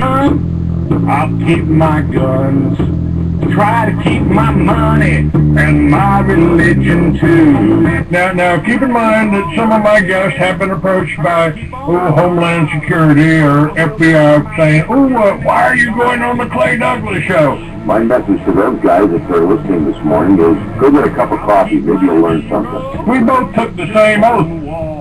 I'll keep my guns, try to keep my money and my religion too. Now, keep in mind that some of my guests have been approached by Homeland Security or FBI saying, why are you going on the Clay Douglas show? My message to those guys, if they're listening this morning, is go get a cup of coffee. Maybe you'll learn something. We both took the same oath,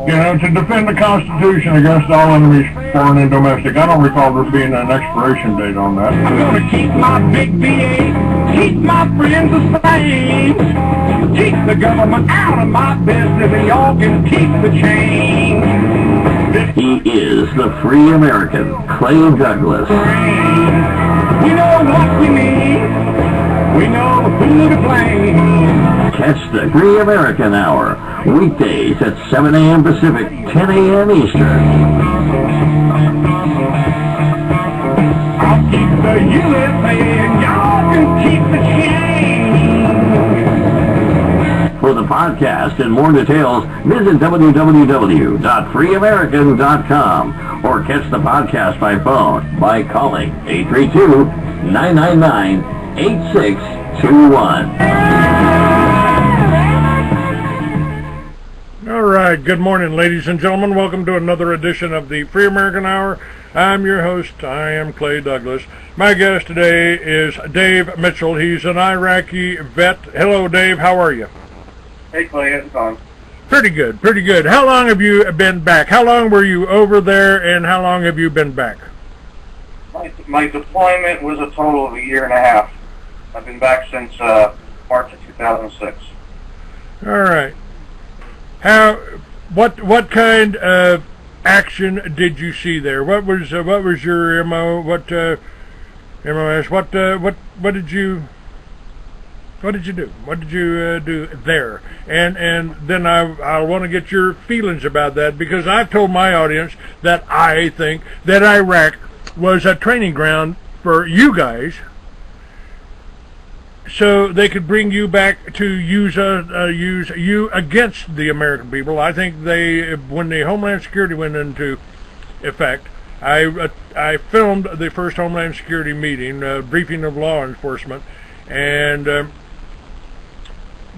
to defend the Constitution against all enemies, foreign and domestic. I don't recall there being an expiration date on that. I'm going to keep my big VA, keep my friends the same, keep the government out of my business, and y'all can keep the change. He is the free American, Clay Douglas. We know what we need. We know who to blame. Catch the Free American Hour, weekdays at 7 a.m. Pacific, 10 a.m. Eastern. I'll keep the USA and y'all can keep the change. For the podcast and more details, visit www.freeamerican.com or catch the podcast by phone by calling 832-999-8621. All right, good morning, ladies and gentlemen. Welcome to another edition of the Free American Hour. I'm your host. I am Clay Douglas. My guest today is Dave Mitchell. He's an Iraqi vet. Hello, Dave. How are you? Hey, Clay. How's it going? Pretty good, pretty good. How long have you been back? How long were you over there, and how long have you been back? My deployment was a total of 1.5 years. I've been back since March of 2006. All right. What kind of action did you see there? What was your MO? MOS? What did you do? What did you do there? And then I want to get your feelings about that, because I've told my audience that I think that Iraq was a training ground for you guys, so they could bring you back to use you against the American people. I think when the Homeland Security went into effect, I filmed the first Homeland Security meeting, briefing of law enforcement, and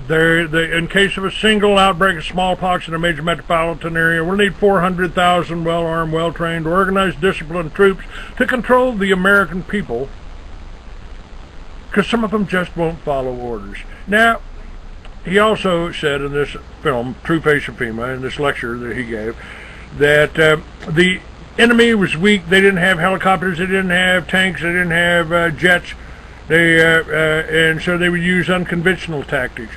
in case of a single outbreak of smallpox in a major metropolitan area, we'll need 400,000 well-armed, well-trained, organized, disciplined troops to control the American people, because some of them just won't follow orders. Now, he also said in this film, True Face of FEMA, in this lecture that he gave, that the enemy was weak. They didn't have helicopters, they didn't have tanks, they didn't have jets, and so they would use unconventional tactics.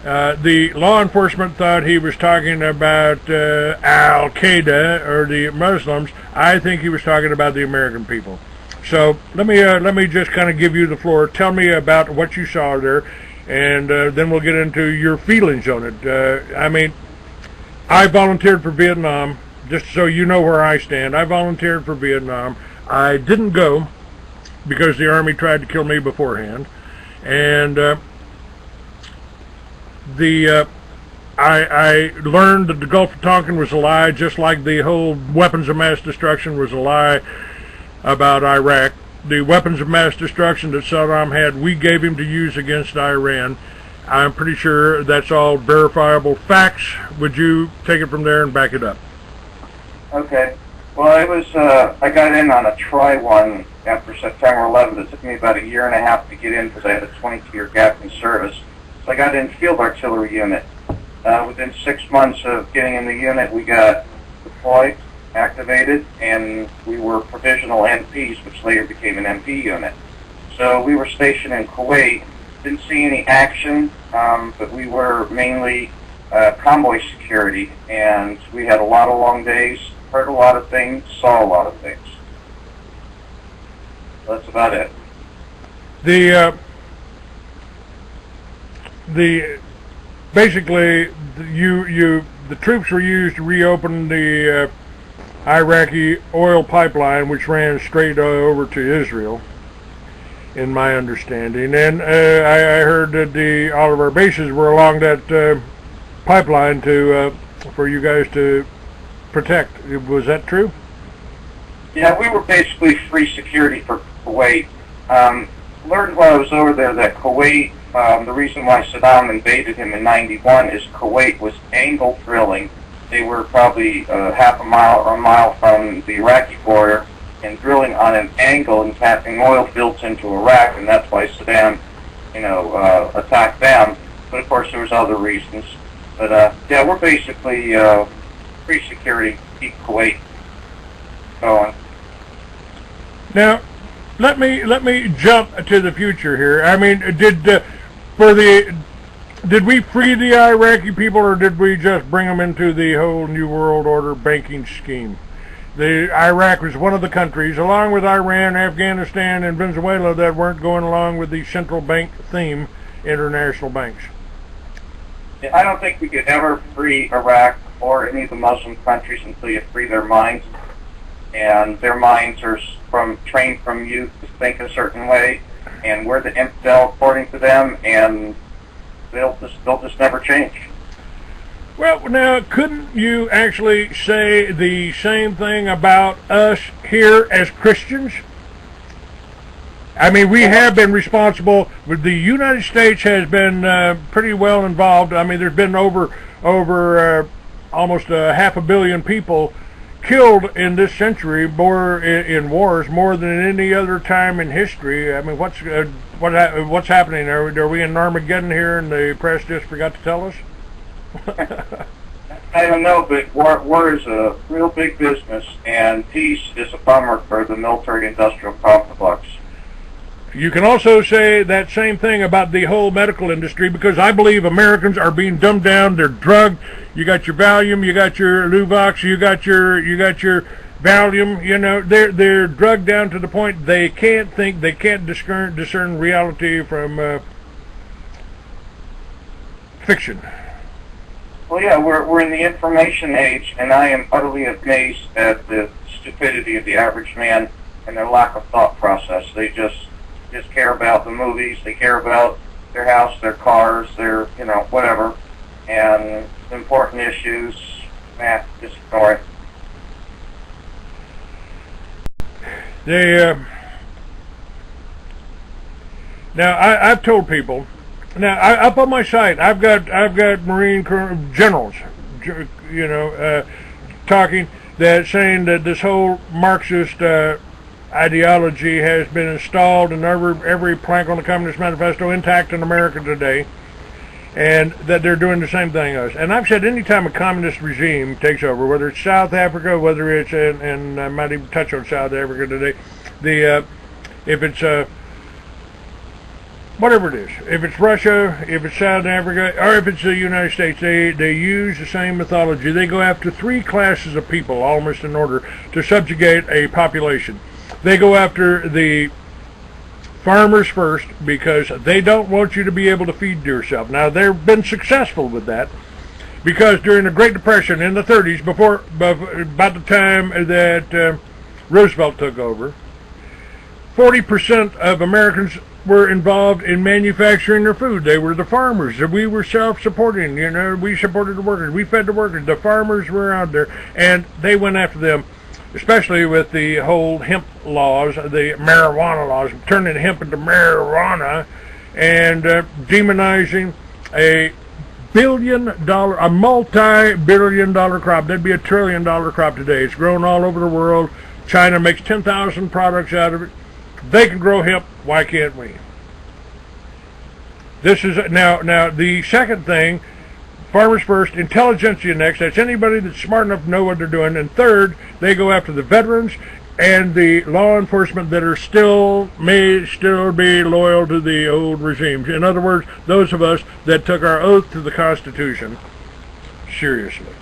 The law enforcement thought he was talking about Al-Qaeda or the Muslims. I think he was talking about the American people. So let me just kind of give you the floor. Tell me about what you saw there, and then we'll get into your feelings on it. I mean, I volunteered for Vietnam, just so you know where I stand. I volunteered for Vietnam. I didn't go because the Army tried to kill me beforehand, and I learned that the Gulf of Tonkin was a lie, just like the whole weapons of mass destruction was a lie about Iraq. The weapons of mass destruction that Saddam had, we gave him to use against Iran. I'm pretty sure that's all verifiable facts. Would you take it from there and back it up? Okay. Well, I got in on a try-one after September 11th. It took me about 1.5 years to get in because I had a 22-year gap in service. So I got in field artillery unit. Within 6 months of getting in the unit, we got deployed, activated, and we were provisional NPs, which later became an MP unit. So we were stationed in Kuwait. Didn't see any action, but we were mainly convoy security, and we had a lot of long days, heard a lot of things, saw a lot of things. That's about it. Basically, the troops were used to reopen the Iraqi oil pipeline, which ran straight over to Israel, in my understanding. And I heard that all of our bases were along that pipeline for you guys to protect. Was that true? Yeah, we were basically free security for Kuwait. Learned while I was over there that Kuwait, the reason why Saddam invaded him in '91 is Kuwait was angle drilling. They were probably half a mile or a mile from the Iraqi border and drilling on an angle and tapping oil fields into Iraq, and that's why Saddam, attacked them. But of course there was other reasons. But yeah, we're basically free security, keep Kuwait going. Now, let me jump to the future here. I mean, did we free the Iraqi people, or did we just bring them into the whole New World Order banking scheme? Iraq was one of the countries, along with Iran, Afghanistan, and Venezuela, that weren't going along with the central bank theme, international banks. I don't think we could ever free Iraq or any of the Muslim countries until you free their minds. And their minds are trained from youth to think a certain way, and we're the infidel according to them, and they'll just never change. Well, now, couldn't you actually say the same thing about us here as Christians? I mean, we have been responsible. The United States has been pretty well involved. I mean, there's been over almost 500 million people killed in this century, more in wars, more than any other time in history. I mean, what's happening? Are we in Armageddon here, and the press just forgot to tell us? I don't know, but war is a real big business, and peace is a bummer for the military-industrial complex. You can also say that same thing about the whole medical industry, because I believe Americans are being dumbed down. They're drugged. You got your Valium, you got your Luvox, you got your Valium. You know, they're drugged down to the point they can't think, they can't discern reality from fiction. Well, yeah, we're in the information age, and I am utterly amazed at the stupidity of the average man and their lack of thought process. They just care about the movies, they care about their house, their cars, their, whatever, and important issues, just ignore it. Now, I've told people, now, up on my site, I've got Marine generals, talking, saying that this whole Marxist ideology has been installed in every plank on the Communist Manifesto intact in America today, and that they're doing the same thing as us. And I've said anytime a communist regime takes over, whether it's South Africa, whether it's, and I might even touch on South Africa today, if it's whatever it is, if it's Russia, if it's South Africa, or if it's the United States, they use the same mythology. They go after three classes of people almost in order to subjugate a population. They go after the farmers first, because they don't want you to be able to feed yourself. Now, they've been successful with that, because during the Great Depression in the 30s, about the time that Roosevelt took over, 40% of Americans were involved in manufacturing their food. They were the farmers. We were self-supporting, we supported the workers. We fed the workers. The farmers were out there, and they went after them, especially with the whole hemp laws, the marijuana laws, turning hemp into marijuana, and demonizing a multi-billion-dollar crop. That'd be $1 trillion crop today. It's grown all over the world. China makes 10,000 products out of it. They can grow hemp. Why can't we? This is now the second thing. Farmers first, intelligentsia next. That's anybody that's smart enough to know what they're doing. And third, they go after the veterans and the law enforcement that may still be loyal to the old regimes. In other words, those of us that took our oath to the Constitution seriously.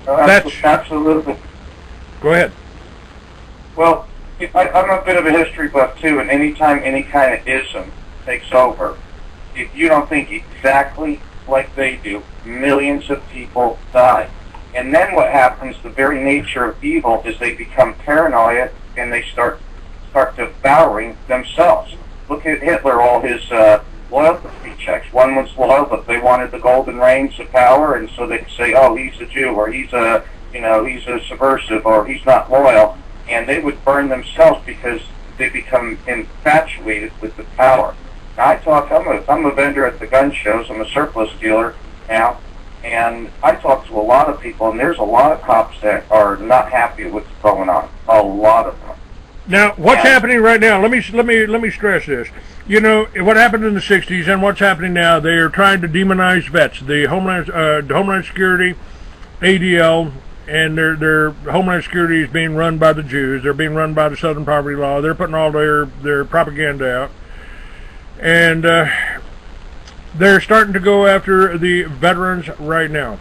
That's absolutely. Go ahead. Well, I'm a bit of a history buff too, and anytime any kind of ism takes over, if you don't think exactly like they do, millions of people die. And then what happens, the very nature of evil, is they become paranoid and they start devouring themselves. Look at Hitler, all his loyalty checks. One was loyal, but they wanted the golden reins of power, and so they could say, oh, he's a Jew, or he's a you know, he's a subversive or he's not loyal, and they would burn themselves because they become infatuated with the power. Now, I'm a vendor at the gun shows. I'm a surplus dealer now, and I talk to a lot of people, and there's a lot of cops that are not happy with what's going on. A lot of them. Now, what's happening right now? Let me stress this. You know what happened in the '60s and what's happening now. They are trying to demonize vets. The Homeland Security, ADL, and their Homeland Security is being run by the Jews. They're being run by the Southern Poverty Law. They're putting all their propaganda out, and they're starting to go after the veterans right now.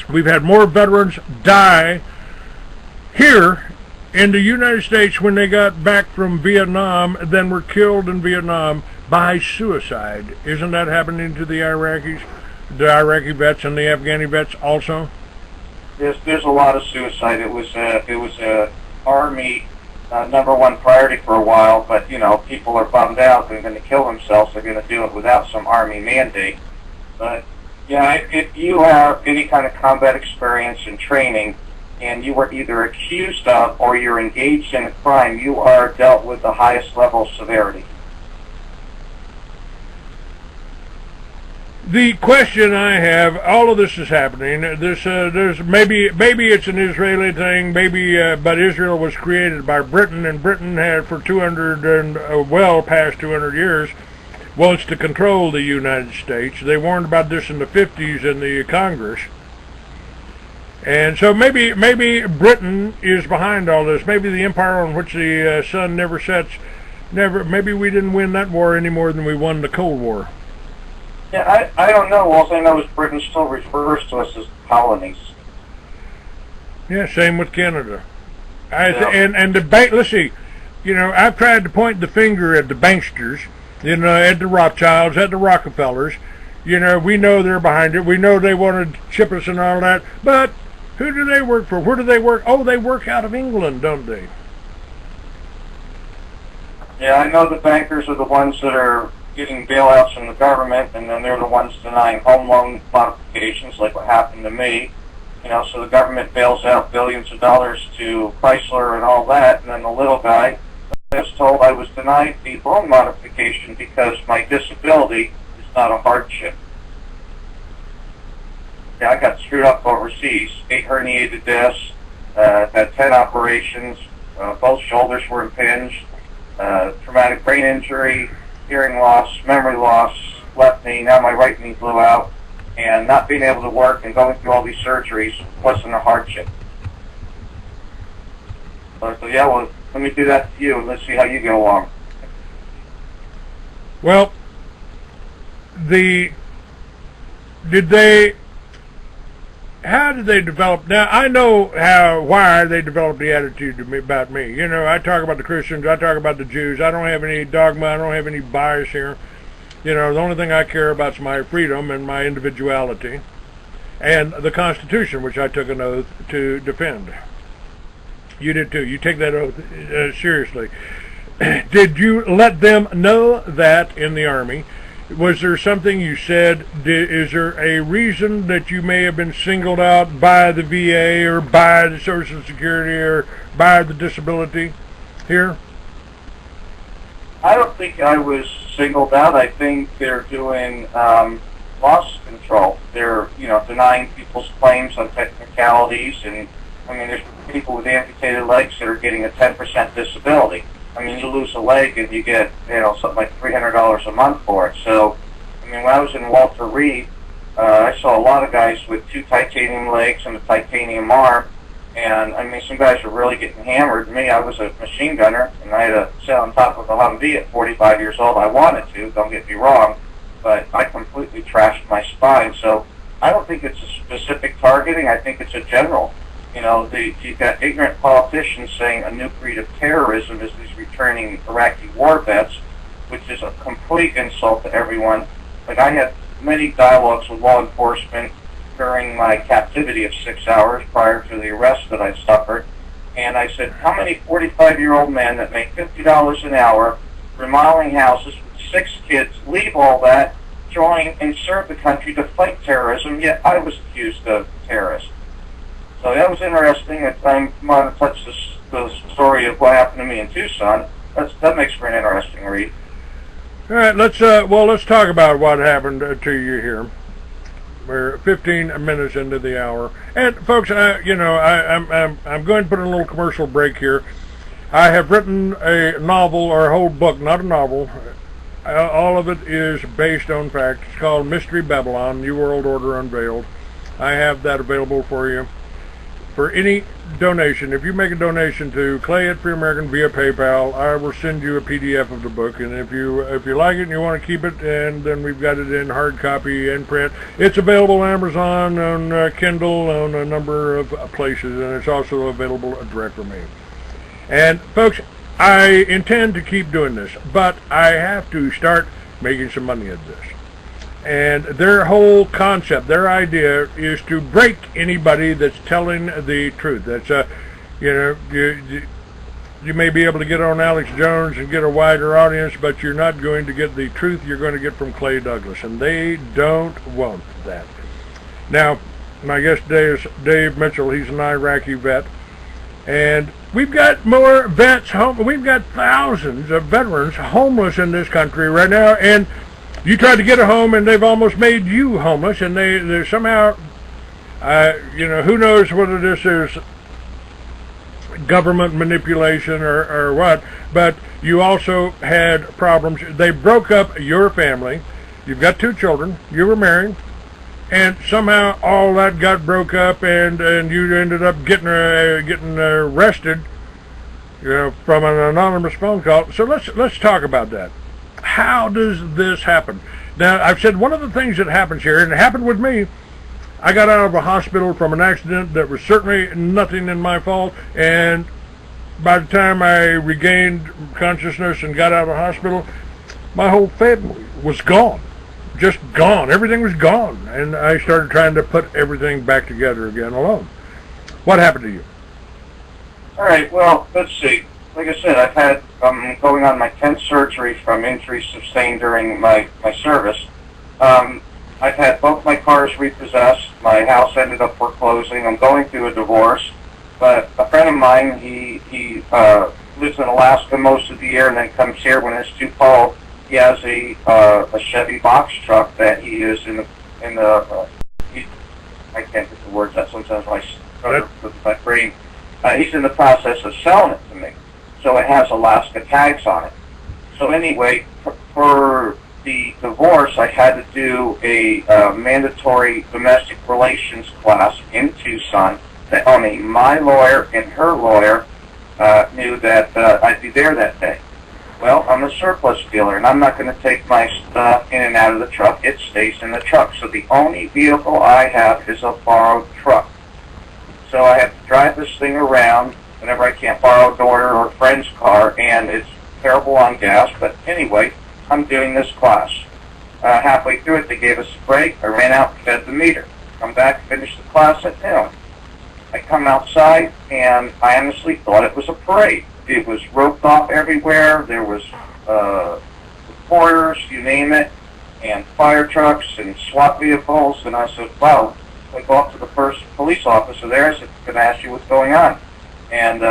We've had more veterans die here in the United States when they got back from Vietnam than were killed in Vietnam by suicide. Isn't that happening to the Iraqis, the Iraqi vets and the Afghani vets also? There's a lot of suicide. It was a Army #1 priority for a while, but you know, people are bummed out. They're going to kill themselves. They're going to do it without some Army mandate. But yeah, if you have any kind of combat experience and training, and you were either accused of or you're engaged in a crime, you are dealt with the highest level of severity. The question I have, all of this is happening. There's maybe it's an Israeli thing, but Israel was created by Britain, and Britain had for 200 and well past 200 years wants to control the United States. They warned about this in the 50s in the Congress. And so maybe Britain is behind all this. Maybe the empire on which the sun never sets, maybe we didn't win that war any more than we won the Cold War. Yeah, I don't know. All I know is Britain still refers to us as colonies. Yeah, same with Canada. And the bank. Let's see. You know, I've tried to point the finger at the banksters. You know, at the Rothschilds, at the Rockefellers. You know, we know they're behind it. We know they want to chip us and all that. But who do they work for? Where do they work? Oh, they work out of England, don't they? Yeah, I know the bankers are the ones that are getting bailouts from the government, and then they're the ones denying home loan modifications, like what happened to me. You know, so the government bails out billions of dollars to Chrysler and all that, and then the little guy was told I was denied the loan modification because my disability is not a hardship. Yeah, I got screwed up overseas. 8 herniated discs, had 10 operations, both shoulders were impinged, traumatic brain injury, hearing loss, memory loss, left knee, now my right knee blew out, and not being able to work and going through all these surgeries wasn't a hardship. So yeah, well, let me do that to you, and let's see how you get along. Well, how did they develop? Now, I know why they developed the attitude about me. You know, I talk about the Christians, I talk about the Jews. I don't have any dogma, I don't have any bias here. You know, the only thing I care about is my freedom and my individuality. And the Constitution, which I took an oath to defend. You did too. You take that oath seriously. Did you let them know that in the Army? Was there something you said? Is there a reason that you may have been singled out by the VA or by the Social Security or by the disability here? I don't think I was singled out. I think they're doing loss control. They're, you know, denying people's claims on technicalities, and I mean, there's people with amputated legs that are getting a 10% disability. I mean, you lose a leg and you get, you know, something like $300 a month for it. So, I mean, when I was in Walter Reed, I saw a lot of guys with 2 titanium legs and a titanium arm, and I mean, some guys were really getting hammered. Me, I was a machine gunner, and I had to sit on top of a Humvee at 45 years old. I wanted to, don't get me wrong, but I completely trashed my spine. So I don't think it's a specific targeting. I think it's a general. You know, you've got ignorant politicians saying a new breed of terrorism is these returning Iraqi war vets, which is a complete insult to everyone. Like, I had many dialogues with law enforcement during my captivity of 6 hours prior to the arrest that I suffered, and I said, how many 45-year-old men that make $50 an hour, remodeling houses with 6 kids, leave all that, join and serve the country to fight terrorism, yet I was accused of terrorism? So that was interesting. If I want to touch the story of what happened to me in Tucson, that makes for an interesting read. All right, let's talk about what happened to you here. We're 15 minutes into the hour, and folks, I'm going to put in a little commercial break here. I have written a novel, or a whole book, not a novel. All of it is based on fact. It's called Mystery Babylon: New World Order Unveiled. I have that available for you. For any donation, if you make a donation to Clay at Free American via PayPal, I will send you a PDF of the book. And if you like it and you want to keep it, and then we've got it in hard copy and print, it's available on Amazon, on Kindle, on a number of places, and it's also available direct from me. And folks, I intend to keep doing this, but I have to start making some money at this. And their whole concept, their idea, is to break anybody that's telling the truth. That's you may be able to get on Alex Jones and get a wider audience, but you're not going to get the truth you're going to get from Clay Douglas, and they don't want that. Now, my guest today is Dave Mitchell. He's an Iraqi vet, and we've got more vets home. We've got thousands of veterans homeless in this country right now, and you tried to get a home, and they've almost made you homeless, and they're somehow, who knows whether this is government manipulation or what, but you also had problems. They broke up your family. You've got 2 children. You were married, and somehow all that got broke up, and you ended up getting arrested, from an anonymous phone call. So let's talk about that. How does this happen? Now, I've said one of the things that happens here, and it happened with me, I got out of a hospital from an accident that was certainly nothing in my fault, and by the time I regained consciousness and got out of the hospital, my whole family was gone. Just gone. Everything was gone. And I started trying to put everything back together again alone. What happened to you? All right, well, let's see. Like I said, I'm going on my 10th surgery from injuries sustained during my service. I've had both my cars repossessed. My house ended up foreclosing. I'm going through a divorce. But a friend of mine, he lives in Alaska most of the year and then comes here when it's too cold. He has a Chevy box truck that he is I can't get the words out. Sometimes I struggle with my brain. He's in the process of selling it to me. So it has Alaska tags on it. So anyway, for the divorce, I had to do a mandatory domestic relations class in Tucson that only my lawyer and her lawyer knew that I'd be there that day. Well, I'm a surplus dealer, and I'm not going to take my stuff in and out of the truck. It stays in the truck. So the only vehicle I have is a borrowed truck. So I have to drive this thing around whenever I can't borrow a daughter or a friend's car, and it's terrible on gas. But anyway, I'm doing this class. Halfway through it, they gave us a break. I ran out and fed the meter. Come back, finish the class at noon. I come outside, and I honestly thought it was a parade. It was roped off everywhere. There was reporters, you name it, and fire trucks and SWAT vehicles. And I said, wow. I go up to the first police officer there. I said, can I ask you what's going on? And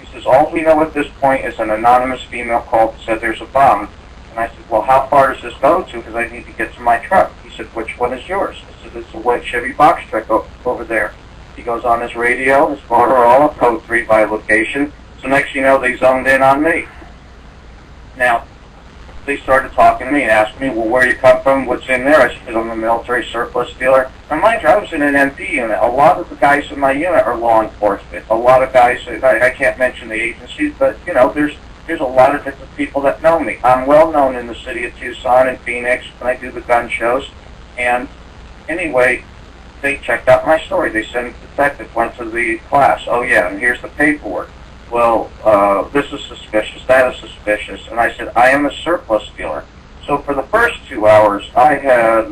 he says, all we know at this point is an anonymous female called and said there's a bomb. And I said, well, how far does this go to? Because I need to get to my truck. He said, which one is yours? I said, it's a white Chevy box truck over there. He goes on his radio, his Motorola, code 3 by location. So next you know, they zoned in on me. Now, they started talking to me and asked me, well, where you come from, what's in there? I said, I'm a military surplus dealer. And mind you, I was in an MP unit. A lot of the guys in my unit are law enforcement. A lot of guys, I can't mention the agencies, but, there's a lot of different people that know me. I'm well known in the city of Tucson and Phoenix when I do the gun shows. And anyway, they checked out my story. They sent a detective, went to the class. Oh, yeah, and here's the paperwork. Well, this is suspicious, that is suspicious. And I said, I am a surplus dealer. So for the first 2 hours, I had,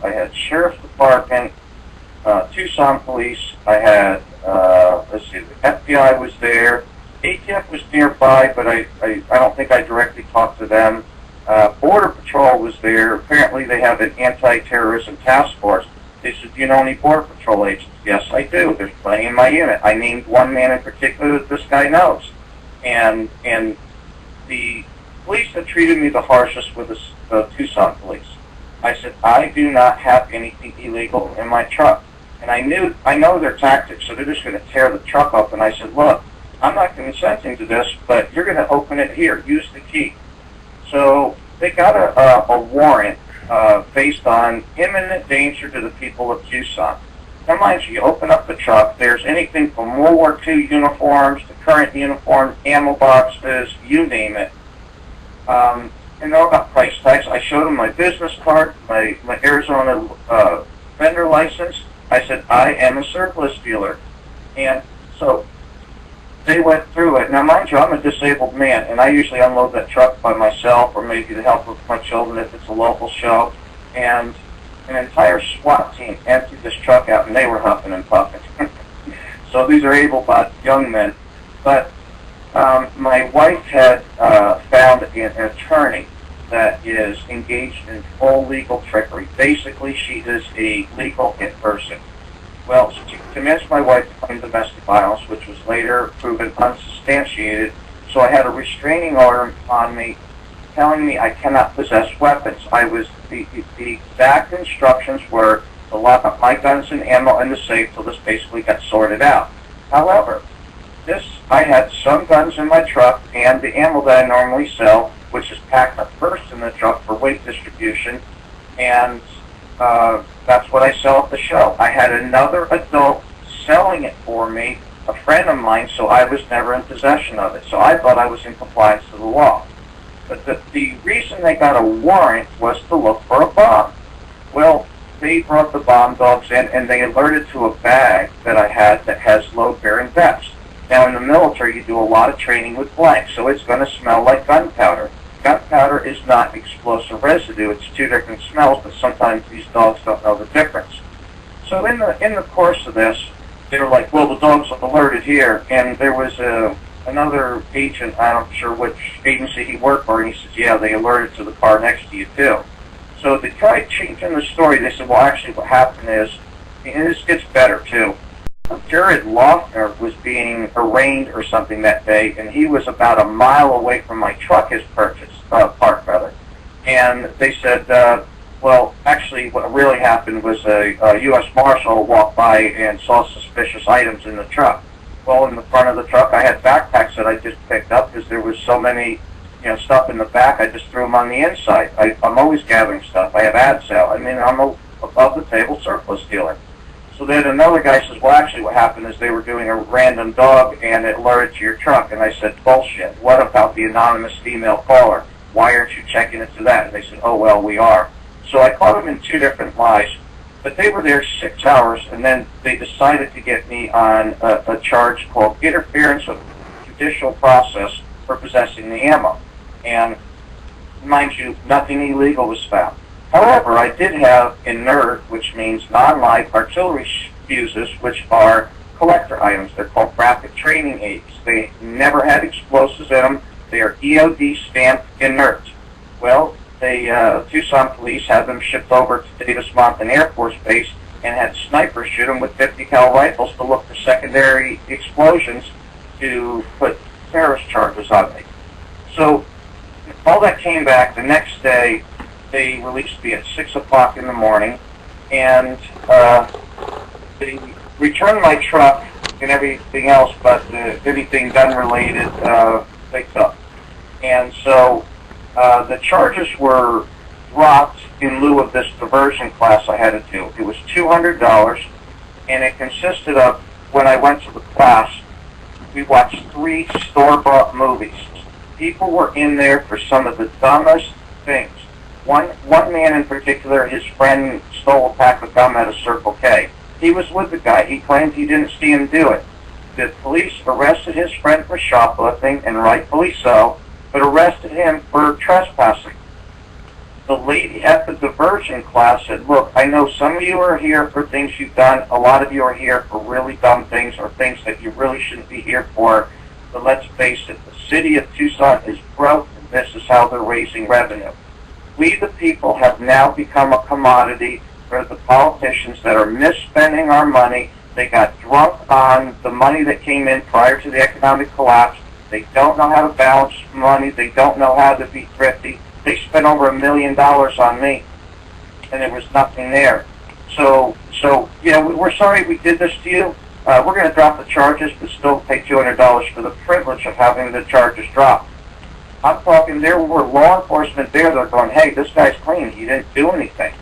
I had Sheriff's Department, Tucson Police, I had, the FBI was there, ATF was nearby, but I don't think I directly talked to them. Border Patrol was there. Apparently they have an anti-terrorism task force. They said, do you know any Border Patrol agents? Yes, I do. There's plenty in my unit. I named one man in particular that this guy knows. And the police that treated me the harshest were the Tucson police. I said, I do not have anything illegal in my truck. And I know their tactics, so they're just going to tear the truck up. And I said, look, I'm not consenting to this, but you're going to open it here. Use the key. So they got a warrant based on imminent danger to the people of Tucson. Now, mind you, open up the truck, there's anything from World War II uniforms to current uniforms, ammo boxes, you name it. And they're all got price tags. I showed them my business card, my Arizona vendor license. I said, I am a surplus dealer. And so they went through it. Now, mind you, I'm a disabled man, and I usually unload that truck by myself or maybe the help of my children if it's a local show. And an entire SWAT team emptied this truck out, and they were huffing and puffing. So these are able-bodied young men. But my wife had found an attorney that is engaged in full legal trickery. Basically, she is a legal hit person. Well, she convinced my wife to claim domestic violence, which was later proven unsubstantiated. So I had a restraining order on me telling me I cannot possess weapons. The exact instructions were to lock up my guns and ammo in the safe till this basically got sorted out. However, I had some guns in my truck and the ammo that I normally sell, which is packed up first in the truck for weight distribution, and that's what I sell at the show. I had another adult selling it for me, a friend of mine, so I was never in possession of it. So I thought I was in compliance to the law. But the reason they got a warrant was to look for a bomb. Well, they brought the bomb dogs in, and they alerted to a bag that I had that has load-bearing vests. Now, in the military, you do a lot of training with blanks, so it's going to smell like gunpowder. Gunpowder is not explosive residue. It's two different smells, but sometimes these dogs don't know the difference. So in the course of this, they were like, well, the dogs are alerted here, and there was another agent, I'm not sure which agency he worked for, and he says, yeah, they alerted to the car next to you, too. So they tried changing the story. They said, well, actually what happened is, and this gets better, too. Jared Loeffner was being arraigned or something that day, and he was about a mile away from my truck, his park, rather. And they said, well, actually, what really happened was a U.S. Marshal walked by and saw suspicious items in the truck. Well, in the front of the truck, I had backpacks that I just picked up because there was so many, stuff in the back. I just threw them on the inside. I'm always gathering stuff. I have ad sale. I mean, I'm a above-the-table surplus dealer. So then another guy says, well, actually what happened is they were doing a random dog and it alerted to your truck. And I said, bullshit. What about the anonymous female caller? Why aren't you checking into that? And they said, oh, well, we are. So I caught them in two different lies. But they were there 6 hours, and then they decided to get me on a charge called interference with judicial process for possessing the ammo. And mind you, nothing illegal was found. However, I did have inert, which means non-live artillery fuses, which are collector items. They're called rapid training aids. They never had explosives in them. They are EOD stamped inert. Well, the Tucson police had them shipped over to Davis-Monthan Air Force Base and had snipers shoot them with 50 cal rifles to look for secondary explosions to put terrorist charges on me. So all that came back. The next day, they released me at 6 o'clock in the morning, and they returned my truck and everything else, but anything gun-related picked up. And so the charges were dropped in lieu of this diversion class I had to do. It was $200, and it consisted of, when I went to the class, we watched 3 store-bought movies. People were in there for some of the dumbest things. One man in particular, his friend stole a pack of gum at a Circle K. He was with the guy. He claimed he didn't see him do it. The police arrested his friend for shoplifting, and rightfully so, but arrested him for trespassing. The lady at the diversion class said, look, I know some of you are here for things you've done. A lot of you are here for really dumb things or things that you really shouldn't be here for. But let's face it, the city of Tucson is broke, and this is how they're raising revenue. We, the people, have now become a commodity are the politicians that are misspending our money. They got drunk on the money that came in prior to the economic collapse. They don't know how to balance money. They don't know how to be thrifty. They spent over $1 million on me, and there was nothing there. So yeah, we're sorry we did this to you. We're going to drop the charges, but still pay $200 for the privilege of having the charges dropped. I'm talking, there were law enforcement there that are going, hey, this guy's clean. He didn't do anything.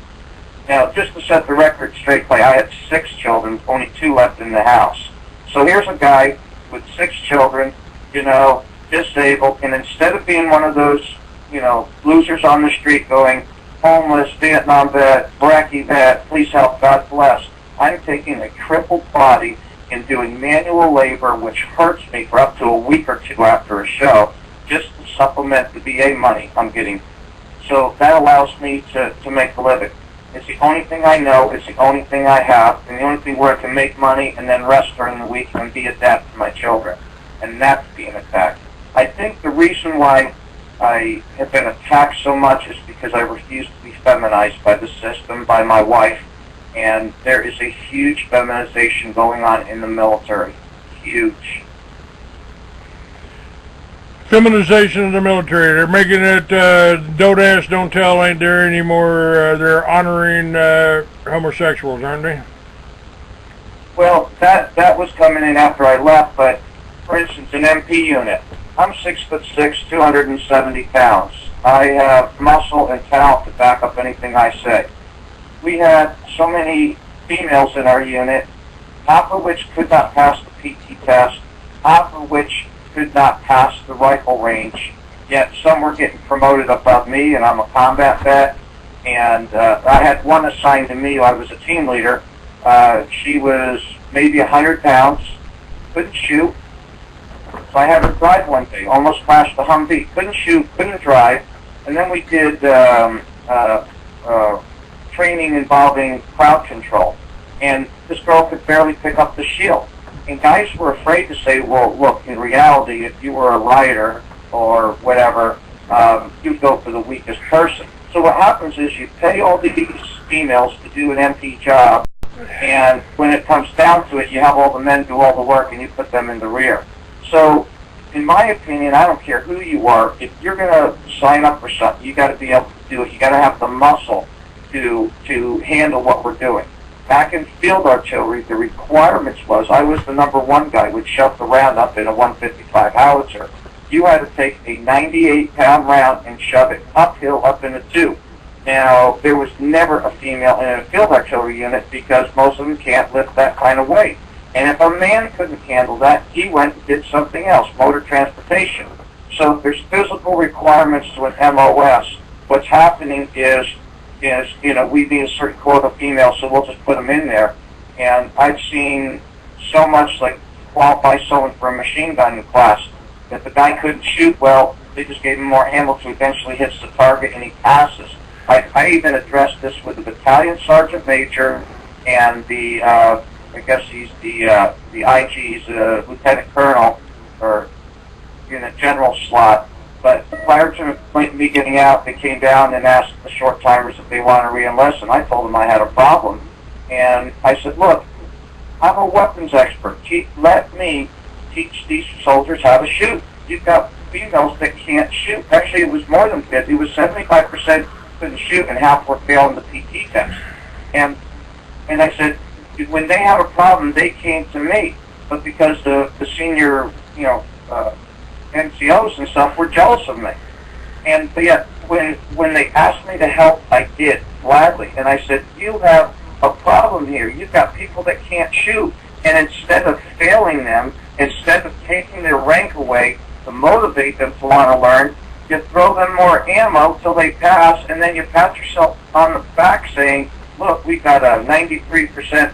Now, just to set the record straight, Clay, I had 6 children, only 2 left in the house. So here's a guy with 6 children, you know, disabled, and instead of being one of those, you know, losers on the street going, homeless, Vietnam vet, Iraqi vet, please help, God bless, I'm taking a crippled body and doing manual labor, which hurts me for up to a week or 2 after a show, just to supplement the VA money I'm getting. So that allows me to make a living. It's the only thing I know, it's the only thing I have, and the only thing where I can make money and then rest during the week and be a dad to my children. And that's being attacked. I think the reason why I have been attacked so much is because I refuse to be feminized by the system, by my wife, and there is a huge feminization going on in the military. Huge. Feminization of the military. They're making it don't ask, don't tell ain't there anymore. They're honoring homosexuals, aren't they? Well, that was coming in after I left, but for instance, an MP unit. I'm 6'6", 270 pounds. I have muscle and talent to back up anything I say. We had so many females in our unit, half of which could not pass the PT test, half of which could not pass the rifle range, yet some were getting promoted above me, and I'm a combat vet, and I had one assigned to me. I was a team leader. She was maybe 100 pounds, couldn't shoot, so I had her drive one day, almost crashed the Humvee, couldn't shoot, couldn't drive, and then we did training involving crowd control, and this girl could barely pick up the shield. And guys were afraid to say, well, look, in reality, if you were a rioter or whatever, you'd go for the weakest person. So what happens is you pay all these females to do an MP job, and when it comes down to it, you have all the men do all the work and you put them in the rear. So, in my opinion, I don't care who you are, if you're going to sign up for something, you got to be able to do it. You got to have the muscle to handle what we're doing. Back in field artillery, the requirements was, I was the #1 guy, would shove the round up in a 155 howitzer. You had to take a 98-pound round and shove it uphill up in a tube. Now, there was never a female in a field artillery unit because most of them can't lift that kind of weight. And if a man couldn't handle that, he went and did something else, motor transportation. So if there's physical requirements to an MOS, what's happening is, you know, we need a certain quota of females, so we'll just put them in there. And I've seen so much, like, qualify someone for a machine gun class. If the guy couldn't shoot well, they just gave him more ammo to eventually hits the target and he passes. I even addressed this with the battalion sergeant major and the, I guess he's the IG, he's a lieutenant colonel, or in a general slot. But prior to me getting out, they came down and asked the short timers if they want to re-enlist, and I told them I had a problem. And I said, look, I'm a weapons expert. Let me teach these soldiers how to shoot. You've got females that can't shoot. Actually, it was more than 50. It was 75% couldn't shoot, and half were failing the PT test. And I said, when they have a problem, they came to me. But because the senior, you know, NCOs and stuff were jealous of me. And but yet, when they asked me to help, I did, gladly. And I said, you have a problem here. You've got people that can't shoot. And instead of failing them, instead of taking their rank away to motivate them to want to learn, you throw them more ammo till they pass, and then you pat yourself on the back saying, look, we got a 93% failure.